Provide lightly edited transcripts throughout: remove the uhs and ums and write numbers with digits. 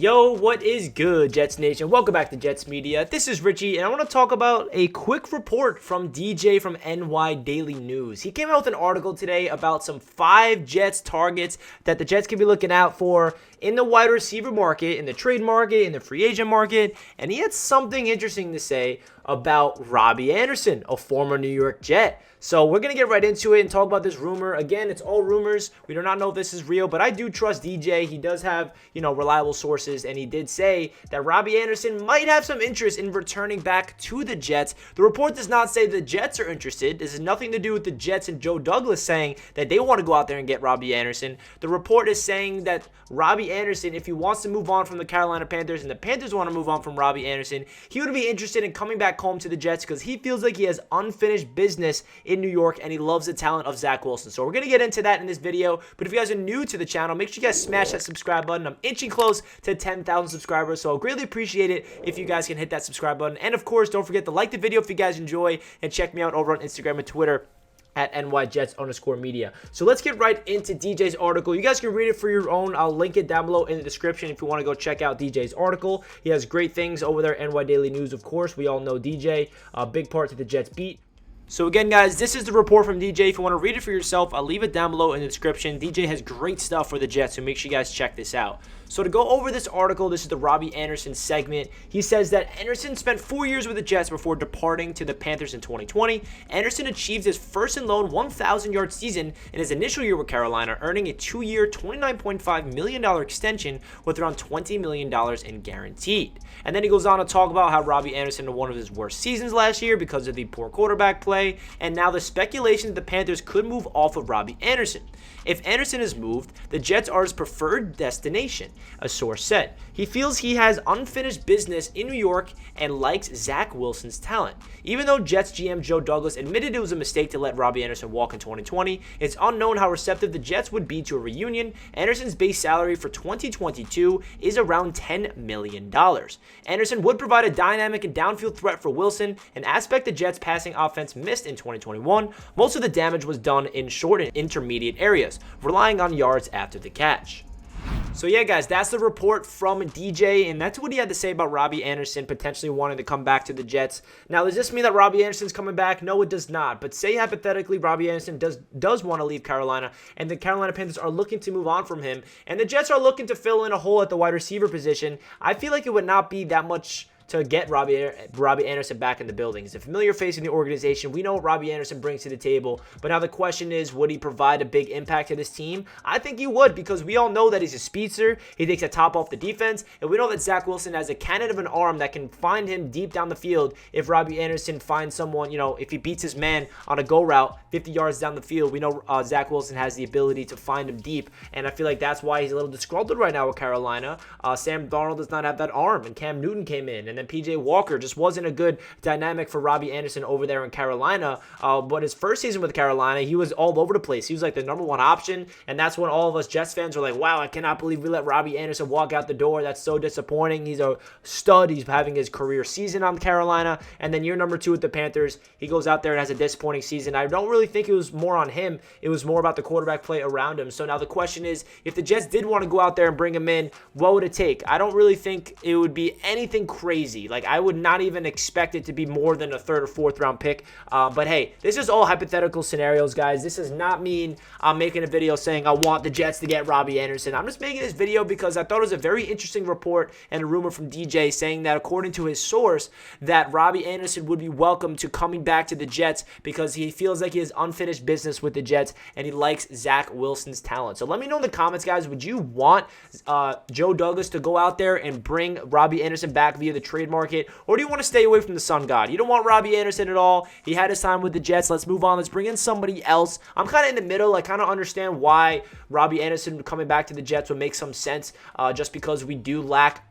Yo, what is good, Jets Nation? Welcome back to Jets Media. This is Richie, and I want to talk about a quick report from DJ from NY Daily News. He came out with an article today about some 5 Jets targets that the Jets can be looking out for in the wide receiver market, in the trade market, in the free agent market, and he had something interesting to say about Robby Anderson, a former New York Jet. So we're going to get right into it and talk about this rumor. Again, it's all rumors. We do not know if this is real, but I do trust DJ. He does have, reliable sources, and he did say that Robby Anderson might have some interest in returning back to the Jets. The report does not say the Jets are interested. This has nothing to do with the Jets and Joe Douglas saying that they want to go out there and get Robby Anderson. The report is saying that Robby Anderson, if he wants to move on from the Carolina Panthers and the Panthers want to move on from Robby Anderson, he would be interested in coming back home to the Jets because he feels like he has unfinished business in New York, and he loves the talent of Zach Wilson. So we're going to get into that in this video, but if you guys are new to the channel, make sure you guys smash that subscribe button. I'm inching close to 10,000 subscribers, so I'll greatly appreciate it if you guys can hit that subscribe button. And of course, don't forget to like the video if you guys enjoy, and check me out over on Instagram and Twitter at NYJets_media. So let's get right into DJ's article. You guys can read it for your own. I'll link it down below in the description if you want to go check out DJ's article. He has great things over there at NY Daily News, of course. We all know DJ, a big part to the Jets beat. So again, guys, this is the report from DJ. If you want to read it for yourself, I'll leave it down below in the description. DJ has great stuff for the Jets, so make sure you guys check this out. So to go over this article, this is the Robby Anderson segment. He says that Anderson spent 4 years with the Jets before departing to the Panthers in 2020. Anderson achieved his first and lone 1,000-yard season in his initial year with Carolina, earning a 2-year, $29.5 million extension with around $20 million in guaranteed. And then he goes on to talk about how Robby Anderson had one of his worst seasons last year because of the poor quarterback play, and now the speculation that the Panthers could move off of Robby Anderson. If Anderson is moved, the Jets are his preferred destination, a source said. He feels he has unfinished business in New York and likes Zach Wilson's talent. Even though Jets GM Joe Douglas admitted it was a mistake to let Robby Anderson walk in 2020, it's unknown how receptive the Jets would be to a reunion. Anderson's base salary for 2022 is around $10 million. Anderson would provide a dynamic and downfield threat for Wilson, an aspect the Jets' passing offense missed in 2021. Most of the damage was done in short and intermediate areas, relying on yards after the catch. So yeah, guys, that's the report from DJ, and that's what he had to say about Robby Anderson potentially wanting to come back to the Jets. Now, does this mean that Robby Anderson's coming back? No, it does not. But say hypothetically Robby Anderson does want to leave Carolina, and the Carolina Panthers are looking to move on from him, and the Jets are looking to fill in a hole at the wide receiver position. I feel like it would not be that much to get Robby Anderson back in the building. He's a familiar face in the organization. We know what Robby Anderson brings to the table, but now the question is, would he provide a big impact to this team? I think he would, because we all know that he's a speedster. He takes a top off the defense, and we know that Zach Wilson has a cannon of an arm that can find him deep down the field if Robby Anderson finds someone, if he beats his man on a go route 50 yards down the field. We know Zach Wilson has the ability to find him deep, and I feel like that's why he's a little disgruntled right now with Carolina. Sam Darnold does not have that arm, and Cam Newton came in, and then PJ Walker just wasn't a good dynamic for Robby Anderson over there in Carolina. But his first season with Carolina, he was all over the place. He was like the #1 option, and that's when all of us Jets fans were like, wow, I cannot believe we let Robby Anderson walk out the door. That's so disappointing. He's a stud. He's having his career season on Carolina, and then year number 2 with the Panthers, he goes out there and has a disappointing season. I don't really think it was more on him. It was more about the quarterback play around him. So now the question is, if the Jets did want to go out there and bring him in, what would it take? I don't really think it would be anything crazy. Like, I would not even expect it to be more than a 3rd or 4th round pick. But hey, this is all hypothetical scenarios, guys. This does not mean I'm making a video saying I want the Jets to get Robby Anderson. I'm just making this video because I thought it was a very interesting report and a rumor from DJ saying that according to his source, that Robby Anderson would be welcome to coming back to the Jets because he feels like he has unfinished business with the Jets and he likes Zach Wilson's talent. So let me know in the comments, guys, would you want Joe Douglas to go out there and bring Robby Anderson back via the trade market, or do you want to stay away from the Sun God? You don't want Robby Anderson at all. He had his time with the Jets. Let's move on. Let's bring in somebody else. I'm kind of in the middle. I kind of understand why Robby Anderson coming back to the Jets would make some sense just because we do lack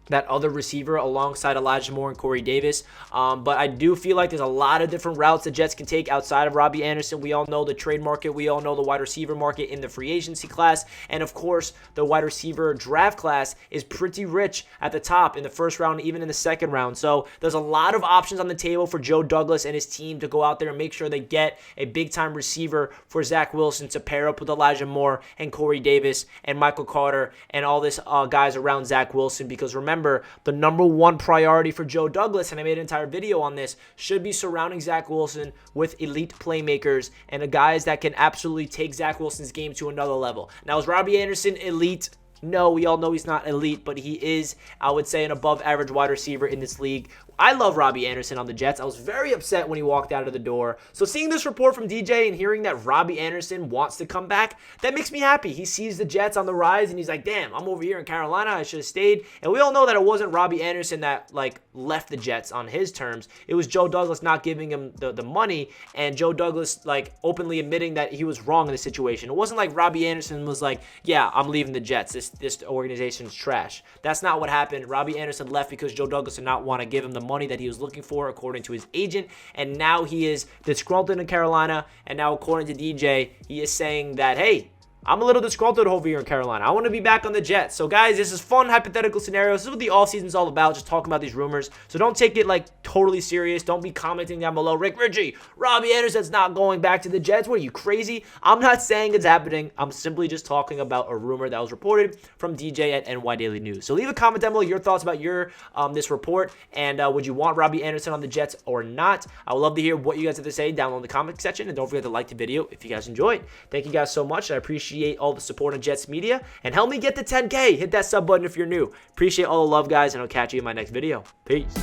that other receiver alongside Elijah Moore and Corey Davis. But I do feel like there's a lot of different routes the Jets can take outside of Robby Anderson. We all know the trade market. We all know the wide receiver market in the free agency class. And of course, the wide receiver draft class is pretty rich at the top in the first round, even in the second round. So there's a lot of options on the table for Joe Douglas and his team to go out there and make sure they get a big-time receiver for Zach Wilson to pair up with Elijah Moore and Corey Davis and Michael Carter and all this guys around Zach Wilson. Because remember, the number one priority for Joe Douglas, and I made an entire video on this, should be surrounding Zach Wilson with elite playmakers and the guys that can absolutely take Zach Wilson's game to another level. Now, is Robby Anderson elite? No, we all know he's not elite, but he is, I would say, an above-average wide receiver in this league. I love Robby Anderson on the Jets. I was very upset when he walked out of the door. So seeing this report from DJ and hearing that Robby Anderson wants to come back, that makes me happy. He sees the Jets on the rise, and he's like, damn, I'm over here in Carolina. I should have stayed. And we all know that it wasn't Robby Anderson that, left the Jets on his terms. It was Joe Douglas not giving him the money, and Joe Douglas, openly admitting that he was wrong in the situation. It wasn't like Robby Anderson was like, yeah, I'm leaving the Jets. This organization's trash. That's not what happened. Robby Anderson left because Joe Douglas did not want to give him the money that he was looking for, according to his agent, and now he is disgruntled in Carolina, and now according to DJ, he is saying that, hey, I'm a little disgruntled over here in Carolina. I want to be back on the Jets. So, guys, this is fun hypothetical scenarios. This is what the offseason's all about, just talking about these rumors. So don't take it, totally serious. Don't be commenting down below, Richie, Robby Anderson's not going back to the Jets. What are you, crazy? I'm not saying it's happening. I'm simply just talking about a rumor that was reported from DJ at NY Daily News. So leave a comment down below your thoughts about this report, and would you want Robby Anderson on the Jets or not? I would love to hear what you guys have to say down in the comment section, and don't forget to like the video if you guys enjoyed. Thank you guys so much. I appreciate all the support on Jets Media, and help me get to 10K. Hit that sub button if you're new. Appreciate all the love, guys, and I'll catch you in my next video. Peace.